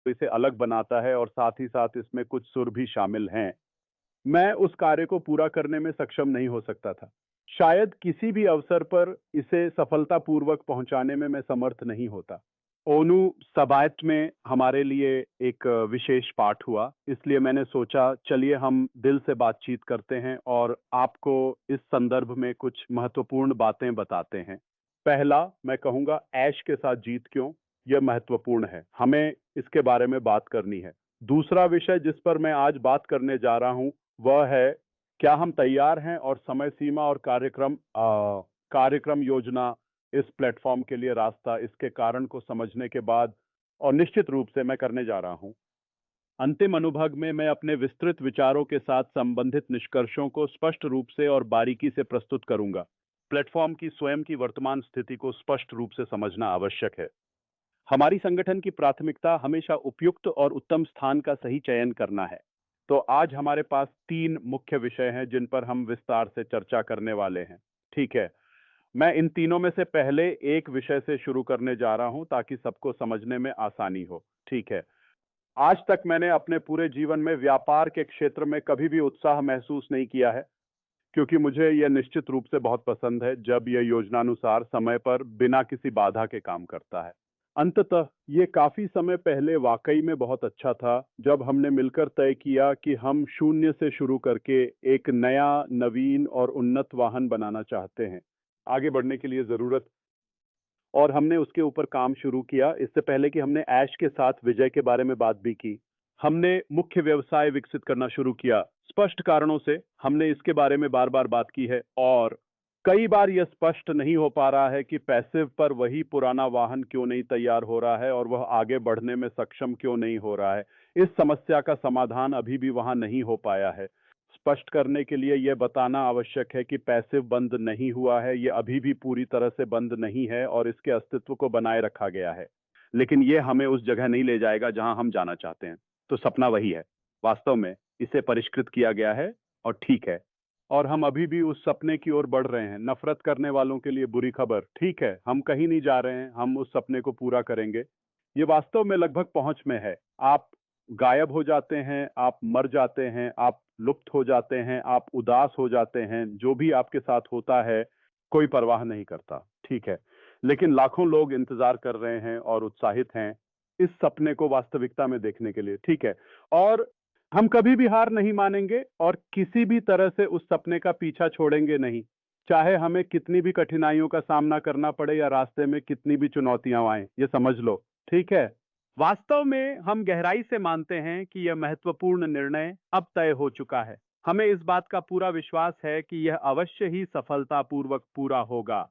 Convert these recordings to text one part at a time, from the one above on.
इसे अलग बनाता है और साथ ही साथ इसमें कुछ सुर भी शामिल हैं। मैं उस कार्य को पूरा करने में सक्षम नहीं हो सकता था। शायद किसी भी अवसर पर इसे सफलतापूर्वक पहुंचाने में मैं समर्थ नहीं होता। ओनू सबायत में हमारे लिए एक विशेष पाठ हुआ, इसलिए मैंने सोचा चलिए हम दिल से बातचीत करते हैं और आपको इस संदर्भ में कुछ महत्वपूर्ण बातें बताते हैं। पहला, मैं कहूंगा ऐश के साथ जीत क्यों, यह महत्वपूर्ण है, हमें इसके बारे में बात करनी है। दूसरा विषय जिस पर मैं आज बात करने जा रहा हूं वह है, क्या हम तैयार हैं और समय सीमा और कार्यक्रम योजना, इस प्लेटफॉर्म के लिए रास्ता, इसके कारण को समझने के बाद, और निश्चित रूप से मैं करने जा रहा हूं। अंतिम अनुभाग में मैं अपने विस्तृत विचारों के साथ संबंधित निष्कर्षों को स्पष्ट रूप से और बारीकी से प्रस्तुत करूंगा। प्लेटफॉर्म की स्वयं की वर्तमान स्थिति को स्पष्ट रूप से समझना आवश्यक है। हमारी संगठन की प्राथमिकता हमेशा उपयुक्त और उत्तम स्थान का सही चयन करना है। तो आज हमारे पास 3 मुख्य विषय हैं जिन पर हम विस्तार से चर्चा करने वाले हैं। ठीक है, मैं इन तीनों में से पहले एक विषय से शुरू करने जा रहा हूं ताकि सबको समझने में आसानी हो। ठीक है, आज तक मैंने अपने पूरे जीवन में व्यापार के क्षेत्र में कभी भी उत्साह महसूस नहीं किया है, क्योंकि मुझे यह निश्चित रूप से बहुत पसंद है जब यह योजनानुसार समय पर बिना किसी बाधा के काम करता है। अंततः ये काफी समय पहले वाकई में बहुत अच्छा था जब हमने मिलकर तय किया कि हम शून्य से शुरू करके एक नया, नवीन और उन्नत वाहन बनाना चाहते हैं, आगे बढ़ने के लिए जरूरत, और हमने उसके ऊपर काम शुरू किया। इससे पहले कि हमने ऐश के साथ विजय के बारे में बात भी की, हमने मुख्य व्यवसाय विकसित करना शुरू किया। स्पष्ट कारणों से हमने इसके बारे में बार बार बात की है और कई बार यह स्पष्ट नहीं हो पा रहा है कि पैसिव पर वही पुराना वाहन क्यों नहीं तैयार हो रहा है और वह आगे बढ़ने में सक्षम क्यों नहीं हो रहा है। इस समस्या का समाधान अभी भी वहां नहीं हो पाया है। स्पष्ट करने के लिए यह बताना आवश्यक है कि पैसिव बंद नहीं हुआ है, यह अभी भी पूरी तरह से बंद नहीं है और इसके अस्तित्व को बनाए रखा गया है, लेकिन यह हमें उस जगह नहीं ले जाएगा जहां हम जाना चाहते हैं। तो सपना वही है, वास्तव में इसे परिष्कृत किया गया है और ठीक है, और हम अभी भी उस सपने की ओर बढ़ रहे हैं। नफरत करने वालों के लिए बुरी खबर, ठीक है, हम कहीं नहीं जा रहे हैं, हम उस सपने को पूरा करेंगे। ये वास्तव में लगभग पहुंच में है। आप गायब हो जाते हैं, आप मर जाते हैं, आप लुप्त हो जाते हैं, आप उदास हो जाते हैं, जो भी आपके साथ होता है कोई परवाह नहीं करता, ठीक है, लेकिन लाखों लोग इंतजार कर रहे हैं और उत्साहित हैं इस सपने को वास्तविकता में देखने के लिए, ठीक है। और हम कभी भी हार नहीं मानेंगे और किसी भी तरह से उस सपने का पीछा छोड़ेंगे नहीं, चाहे हमें कितनी भी कठिनाइयों का सामना करना पड़े या रास्ते में कितनी भी चुनौतियां आए, ये समझ लो, ठीक है। वास्तव में हम गहराई से मानते हैं कि यह महत्वपूर्ण निर्णय अब तय हो चुका है। हमें इस बात का पूरा विश्वास है कि यह अवश्य ही सफलतापूर्वक पूरा होगा,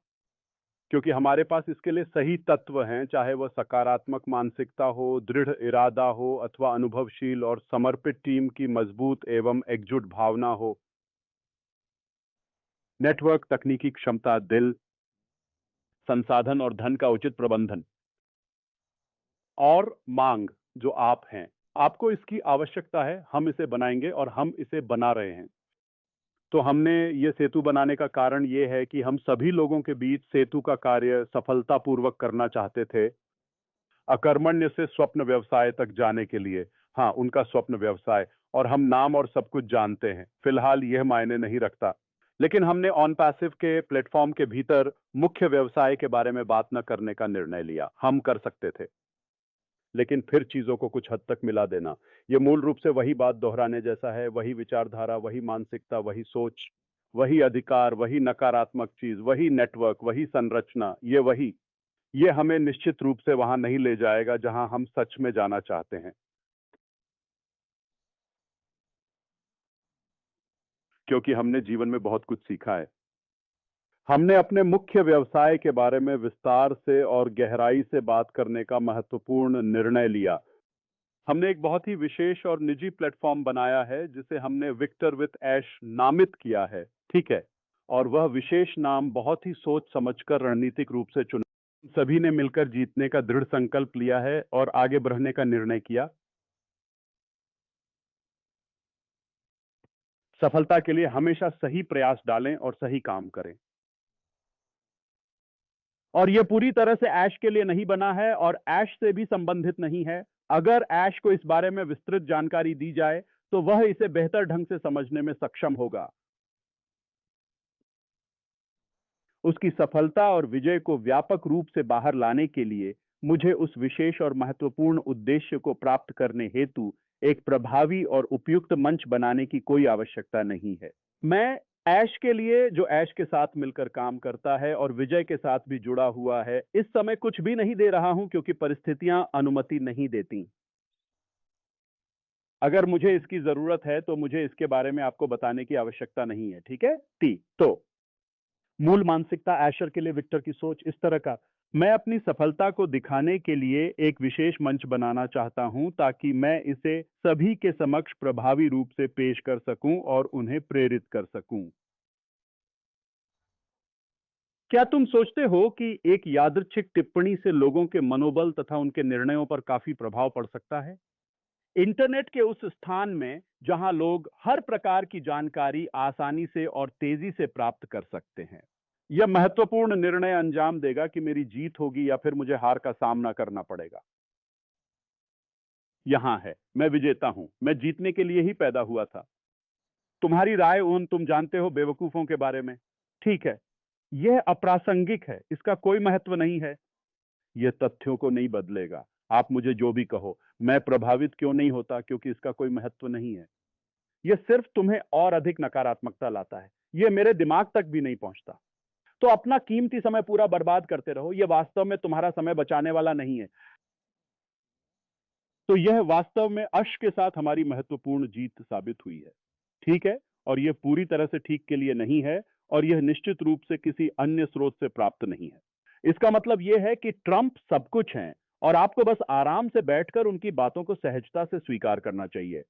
क्योंकि हमारे पास इसके लिए सही तत्व हैं, चाहे वह सकारात्मक मानसिकता हो, दृढ़ इरादा हो अथवा अनुभवशील और समर्पित टीम की मजबूत एवं एकजुट भावना हो, नेटवर्क, तकनीकी क्षमता, दिल, संसाधन और धन का उचित प्रबंधन, और मांग जो आप हैं। आपको इसकी आवश्यकता है, हम इसे बनाएंगे और हम इसे बना रहे हैं। तो हमने ये सेतु बनाने का कारण ये है कि हम सभी लोगों के बीच सेतु का कार्य सफलतापूर्वक करना चाहते थे, अकर्मण्य से स्वप्न व्यवसाय तक जाने के लिए। हाँ, उनका स्वप्न व्यवसाय, और हम नाम और सब कुछ जानते हैं, फिलहाल यह मायने नहीं रखता, लेकिन हमने ऑन पैसिव के प्लेटफॉर्म के भीतर मुख्य व्यवसाय के बारे में बात न करने का निर्णय लिया। हम कर सकते थे, लेकिन फिर चीजों को कुछ हद तक मिला देना, यह मूल रूप से वही बात दोहराने जैसा है, वही विचारधारा, वही मानसिकता, वही सोच, वही अधिकार, वही नकारात्मक चीज, वही नेटवर्क, वही संरचना, ये हमें निश्चित रूप से वहां नहीं ले जाएगा जहां हम सच में जाना चाहते हैं, क्योंकि हमने जीवन में बहुत कुछ सीखा है। हमने अपने मुख्य व्यवसाय के बारे में विस्तार से और गहराई से बात करने का महत्वपूर्ण निर्णय लिया। हमने एक बहुत ही विशेष और निजी प्लेटफॉर्म बनाया है जिसे हमने विक्टर विथ ऐश नामित किया है, ठीक है, और वह विशेष नाम बहुत ही सोच समझकर रणनीतिक रूप से चुना। सभी ने मिलकर जीतने का दृढ़ संकल्प लिया है और आगे बढ़ने का निर्णय किया। सफलता के लिए हमेशा सही प्रयास डालें और सही काम करें। और यह पूरी तरह से ऐश के लिए नहीं बना है और ऐश से भी संबंधित नहीं है। अगर ऐश को इस बारे में विस्तृत जानकारी दी जाए तो वह इसे बेहतर ढंग से समझने में सक्षम होगा। उसकी सफलता और विजय को व्यापक रूप से बाहर लाने के लिए मुझे उस विशेष और महत्वपूर्ण उद्देश्य को प्राप्त करने हेतु एक प्रभावी और उपयुक्त मंच बनाने की कोई आवश्यकता नहीं है। मैं ऐश के लिए, जो ऐश के साथ मिलकर काम करता है और विजय के साथ भी जुड़ा हुआ है, इस समय कुछ भी नहीं दे रहा हूं क्योंकि परिस्थितियां अनुमति नहीं देती। अगर मुझे इसकी जरूरत है तो मुझे इसके बारे में आपको बताने की आवश्यकता नहीं है, ठीक है? तो मूल मानसिकता एशर के लिए विक्टर की सोच इस तरह का: मैं अपनी सफलता को दिखाने के लिए एक विशेष मंच बनाना चाहता हूं ताकि मैं इसे सभी के समक्ष प्रभावी रूप से पेश कर सकूं और उन्हें प्रेरित कर सकूं। क्या तुम सोचते हो कि एक यादृच्छिक टिप्पणी से लोगों के मनोबल तथा उनके निर्णयों पर काफी प्रभाव पड़ सकता है? इंटरनेट के उस स्थान में जहां लोग हर प्रकार की जानकारी आसानी से और तेजी से प्राप्त कर सकते हैं, यह महत्वपूर्ण निर्णय अंजाम देगा कि मेरी जीत होगी या फिर मुझे हार का सामना करना पड़ेगा। यहां है, मैं विजेता हूं, मैं जीतने के लिए ही पैदा हुआ था। तुम्हारी राय उन तुम जानते हो बेवकूफों के बारे में, ठीक है, यह अप्रासंगिक है, इसका कोई महत्व नहीं है। यह तथ्यों को नहीं बदलेगा। आप मुझे जो भी कहो, मैं प्रभावित क्यों नहीं होता क्योंकि इसका कोई महत्व नहीं है। यह सिर्फ तुम्हें और अधिक नकारात्मकता लाता है, यह मेरे दिमाग तक भी नहीं पहुंचता। तो अपना कीमती समय पूरा बर्बाद करते रहो, यह वास्तव में तुम्हारा समय बचाने वाला नहीं है। तो यह वास्तव में अश के साथ हमारी महत्वपूर्ण जीत साबित हुई है, ठीक है? और यह पूरी तरह से ठीक के लिए नहीं है और यह निश्चित रूप से किसी अन्य स्रोत से प्राप्त नहीं है। इसका मतलब यह है कि ट्रंप सब कुछ हैं और आपको बस आराम से बैठकर उनकी बातों को सहजता से स्वीकार करना चाहिए।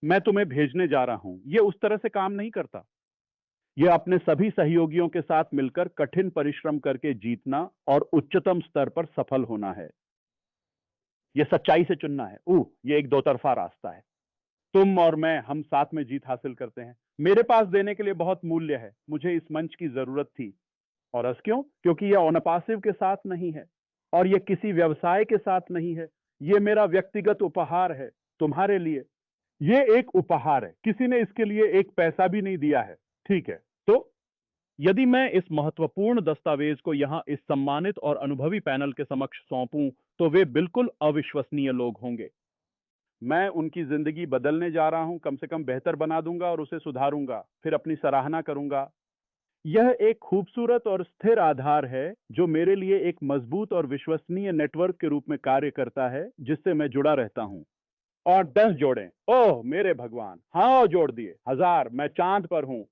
मैं तुम्हें भेजने जा रहा हूं, यह उस तरह से काम नहीं करता। यह अपने सभी सहयोगियों के साथ मिलकर कठिन परिश्रम करके जीतना और उच्चतम स्तर पर सफल होना है। यह सच्चाई से चुनना है। यह एक दो तरफा रास्ता है। तुम और मैं, हम साथ में जीत हासिल करते हैं। मेरे पास देने के लिए बहुत मूल्य है, मुझे इस मंच की जरूरत थी। और अस क्यों? क्योंकि यह ओनपासिव के साथ नहीं है और यह किसी व्यवसाय के साथ नहीं है। यह मेरा व्यक्तिगत उपहार है तुम्हारे लिए। यह एक उपहार है, किसी ने इसके लिए एक पैसा भी नहीं दिया है, ठीक है? तो यदि मैं इस महत्वपूर्ण दस्तावेज को यहां इस सम्मानित और अनुभवी पैनल के समक्ष सौंपूं तो वे बिल्कुल अविश्वसनीय लोग होंगे। मैं उनकी जिंदगी बदलने जा रहा हूं, कम से कम बेहतर बना दूंगा और उसे सुधारूंगा, फिर अपनी सराहना करूंगा। यह एक खूबसूरत और स्थिर आधार है जो मेरे लिए एक मजबूत और विश्वसनीय नेटवर्क के रूप में कार्य करता है जिससे मैं जुड़ा रहता हूं। और 10 जोड़ें, ओह मेरे भगवान, हाँ जोड़ दिए, 1000, मैं चांद पर हूं।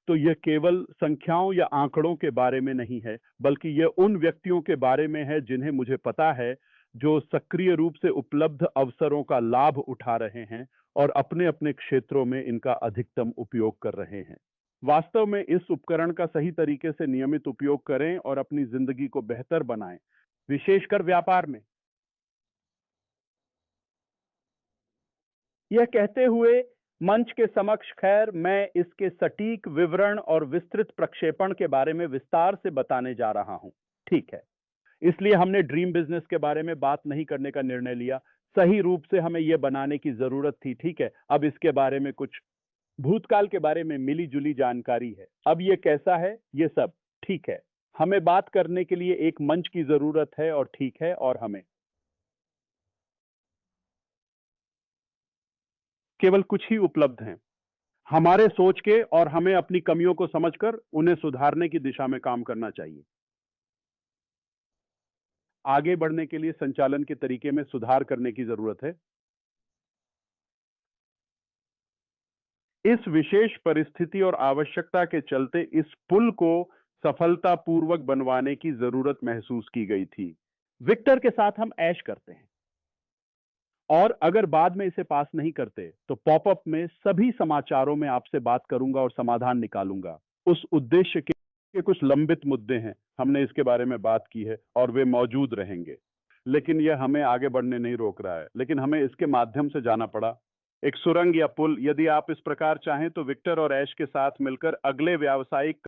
तो यह केवल संख्याओं या आंकड़ों के बारे में नहीं है, बल्कि यह उन व्यक्तियों के बारे में है जिन्हें मुझे पता है, जो सक्रिय रूप से उपलब्ध अवसरों का लाभ उठा रहे हैं और अपने अपने क्षेत्रों में इनका अधिकतम उपयोग कर रहे हैं। वास्तव में इस उपकरण का सही तरीके से नियमित उपयोग करें और अपनी जिंदगी को बेहतर बनाएं, विशेषकर व्यापार में। यह कहते हुए मंच के समक्ष, खैर, मैं इसके सटीक विवरण और विस्तृत प्रक्षेपण के बारे में विस्तार से बताने जा रहा हूं, ठीक है? इसलिए हमने ड्रीम बिजनेस के बारे में बात नहीं करने का निर्णय लिया। सही रूप से हमें यह बनाने की जरूरत थी, ठीक है? अब इसके बारे में कुछ भूतकाल के बारे में मिली जुली जानकारी है। अब यह कैसा है, यह सब ठीक है। हमें बात करने के लिए एक मंच की जरूरत है और ठीक है, और हमें केवल कुछ ही उपलब्ध हैं हमारे सोच के, और हमें अपनी कमियों को समझकर उन्हें सुधारने की दिशा में काम करना चाहिए। आगे बढ़ने के लिए संचालन के तरीके में सुधार करने की जरूरत है। इस विशेष परिस्थिति और आवश्यकता के चलते इस पुल को सफलतापूर्वक बनवाने की जरूरत महसूस की गई थी। विक्टर के साथ हम ऐश करते हैं और अगर बाद में इसे पास नहीं करते तो पॉपअप में सभी समाचारों में आपसे बात करूंगा और समाधान निकालूंगा। उस उद्देश्य के कुछ लंबित मुद्दे हैं, हमने इसके बारे में बात की है और वे मौजूद रहेंगे, लेकिन यह हमें आगे बढ़ने नहीं रोक रहा है। लेकिन हमें इसके माध्यम से जाना पड़ा, एक सुरंग या पुल। यदि आप इस प्रकार चाहें तो विक्टर और ऐश के साथ मिलकर अगले व्यावसायिक